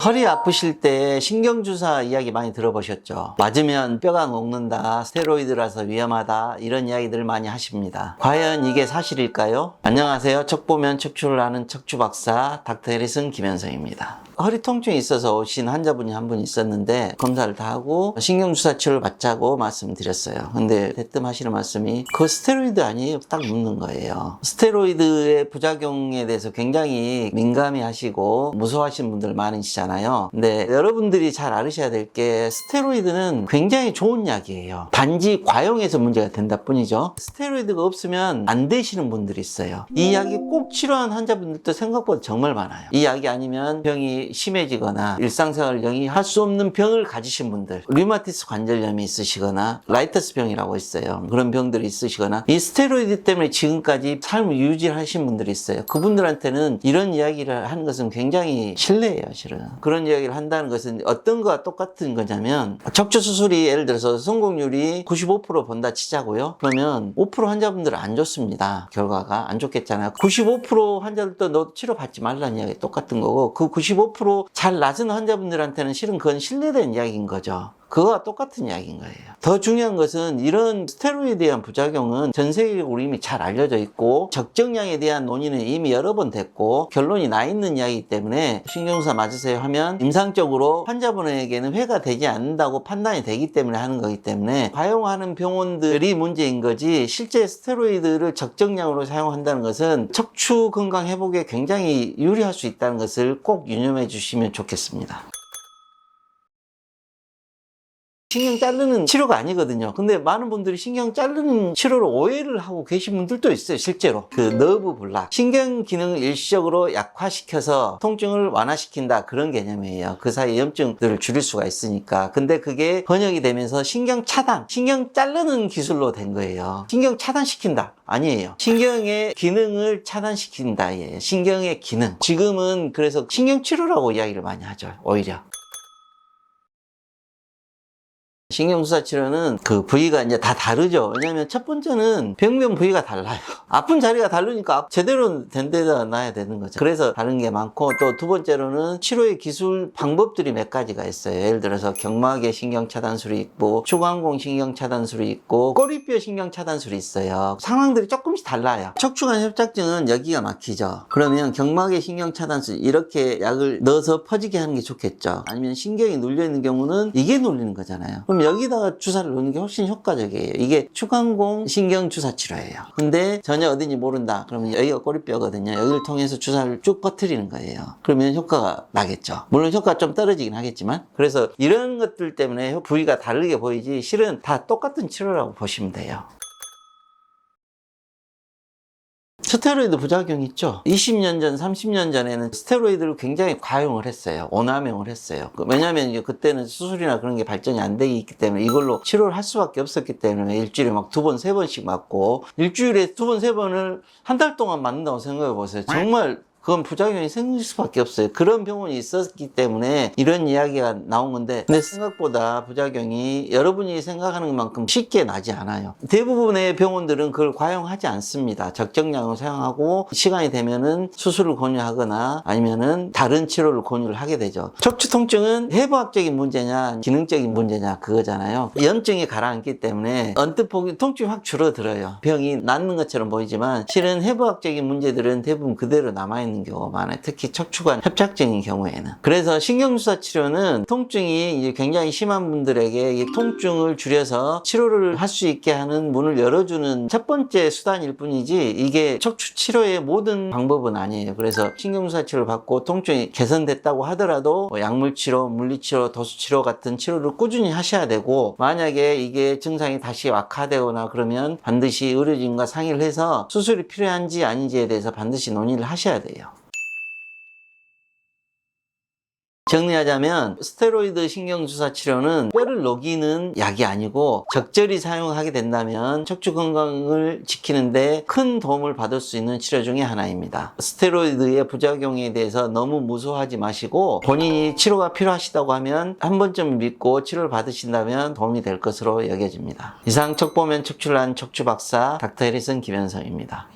허리 아프실 때 신경주사 이야기 많이 들어보셨죠? 맞으면 뼈가 녹는다, 스테로이드라서 위험하다, 이런 이야기들 많이 하십니다. 과연 이게 사실일까요? 안녕하세요. 척 보면 척추를 아는 척추박사 닥터 해리슨 김현성입니다. 허리 통증이 있어서 오신 환자분이 한 분 있었는데 검사를 다 하고 신경주사 치료를 받자고 말씀드렸어요. 근데 대뜸 하시는 말씀이 그 스테로이드 아니에요? 딱 묻는 거예요. 스테로이드의 부작용에 대해서 굉장히 민감해 하시고 무서워하시는 분들 많으시잖아요. 근데 여러분들이 잘 알으셔야 될 게 스테로이드는 굉장히 좋은 약이에요. 단지 과용해서 문제가 된다 뿐이죠. 스테로이드가 없으면 안 되시는 분들이 있어요. 이 약이 꼭 치료한 환자분들도 생각보다 정말 많아요. 이 약이 아니면 병이 심해지거나 일상생활을 영위할 수 없는 병을 가지신 분들, 류마티스 관절염이 있으시거나 라이터스 병이라고 있어요. 그런 병들이 있으시거나 이 스테로이드 때문에 지금까지 삶을 유지하신 분들이 있어요. 그분들한테는 이런 이야기를 하는 것은 굉장히 실례예요, 실은. 그런 이야기를 한다는 것은 어떤 거와 똑같은 거냐면 척추 수술이 예를 들어서 성공률이 95% 본다 치자고요. 그러면 5% 환자분들은 안 좋습니다. 결과가 안 좋겠잖아요. 95% 환자들도 너 치료받지 말라는 이야기 똑같은 거고, 그 95% 잘 낮은 환자분들한테는 실은 그건 신뢰된 이야기인 거죠. 그거와 똑같은 이야기인 거예요. 더 중요한 것은 이런 스테로이드에 대한 부작용은 전 세계적으로 이미 잘 알려져 있고 적정량에 대한 논의는 이미 여러 번 됐고 결론이 나 있는 이야기이기 때문에 신경주사 맞으세요 하면 임상적으로 환자분에게는 해가 되지 않는다고 판단이 되기 때문에 하는 거기 때문에 과용하는 병원들이 문제인 거지, 실제 스테로이드를 적정량으로 사용한다는 것은 척추 건강 회복에 굉장히 유리할 수 있다는 것을 꼭 유념해 주시면 좋겠습니다. 신경 자르는 치료가 아니거든요. 근데 많은 분들이 신경 자르는 치료를 오해를 하고 계신 분들도 있어요. 실제로 그 너브 블락, 신경 기능을 일시적으로 약화시켜서 통증을 완화시킨다, 그런 개념이에요. 그 사이 염증들을 줄일 수가 있으니까. 근데 그게 번역이 되면서 신경 차단, 신경 자르는 기술로 된 거예요. 신경 차단시킨다 아니에요. 신경의 기능을 차단시킨다 예요. 신경의 기능. 지금은 그래서 신경치료라고 이야기를 많이 하죠. 오히려 신경주사 치료는 그 부위가 이제 다 다르죠. 왜냐하면 첫 번째는 병명 부위가 달라요. 아픈 자리가 다르니까 제대로 된 데다 놔야 되는 거죠. 그래서 다른 게 많고, 또 두 번째로는 치료의 기술 방법들이 몇 가지가 있어요. 예를 들어서 경막의 신경차단술이 있고, 추간공 신경차단술이 있고, 꼬리뼈 신경차단술이 있어요. 상황들이 조금씩 달라요. 척추관 협착증은 여기가 막히죠. 그러면 경막의 신경차단술 이렇게 약을 넣어서 퍼지게 하는 게 좋겠죠. 아니면 신경이 눌려있는 경우는 이게 눌리는 거잖아요. 그럼 여기다가 주사를 놓는 게 훨씬 효과적이에요. 이게 추간공 신경주사 치료예요. 근데 전혀 어딘지 모른다 그러면 여기가 꼬리뼈거든요. 여기를 통해서 주사를 쭉 퍼뜨리는 거예요. 그러면 효과가 나겠죠. 물론 효과가 좀 떨어지긴 하겠지만, 그래서 이런 것들 때문에 부위가 다르게 보이지 실은 다 똑같은 치료라고 보시면 돼요. 스테로이드 부작용 있죠. 20년 전, 30년 전에는 스테로이드를 굉장히 과용을 했어요. 오남용을 했어요. 왜냐하면 이제 그때는 수술이나 그런 게 발전이 안 되기 때문에 이걸로 치료를 할 수밖에 없었기 때문에 일주일에 막 2번, 3번씩 맞고, 일주일에 2번, 3번을 한 달 동안 맞는다고 생각해 보세요. 정말 그건 부작용이 생길 수밖에 없어요. 그런 병원이 있었기 때문에 이런 이야기가 나온 건데, 근데 생각보다 부작용이 여러분이 생각하는 것만큼 쉽게 나지 않아요. 대부분의 병원들은 그걸 과용하지 않습니다. 적정량으로 사용하고 시간이 되면은 수술을 권유하거나 아니면은 다른 치료를 권유를 하게 되죠. 척추 통증은 해부학적인 문제냐 기능적인 문제냐 그거잖아요. 염증이 가라앉기 때문에 언뜻 보기 통증이 확 줄어들어요. 병이 낫는 것처럼 보이지만 실은 해부학적인 문제들은 대부분 그대로 남아있는 경우가 많아요. 특히 척추관 협착증인 경우에는. 그래서 신경주사 치료는 통증이 이제 굉장히 심한 분들에게 이 통증을 줄여서 치료를 할 수 있게 하는 문을 열어주는 첫 번째 수단일 뿐이지 이게 척추 치료의 모든 방법은 아니에요. 그래서 신경주사 치료를 받고 통증이 개선됐다고 하더라도 뭐 약물치료, 물리치료, 도수치료 같은 치료를 꾸준히 하셔야 되고, 만약에 이게 증상이 다시 악화되거나 그러면 반드시 의료진과 상의를 해서 수술이 필요한지 아닌지에 대해서 반드시 논의를 하셔야 돼요. 정리하자면 스테로이드 신경주사 치료는 뼈를 녹이는 약이 아니고 적절히 사용하게 된다면 척추 건강을 지키는데 큰 도움을 받을 수 있는 치료 중에 하나입니다. 스테로이드의 부작용에 대해서 너무 무서워하지 마시고, 본인이 치료가 필요하시다고 하면 한 번쯤 믿고 치료를 받으신다면 도움이 될 것으로 여겨집니다. 이상 척 보면 척추를 아는 척추박사 닥터 해리슨 김현성입니다.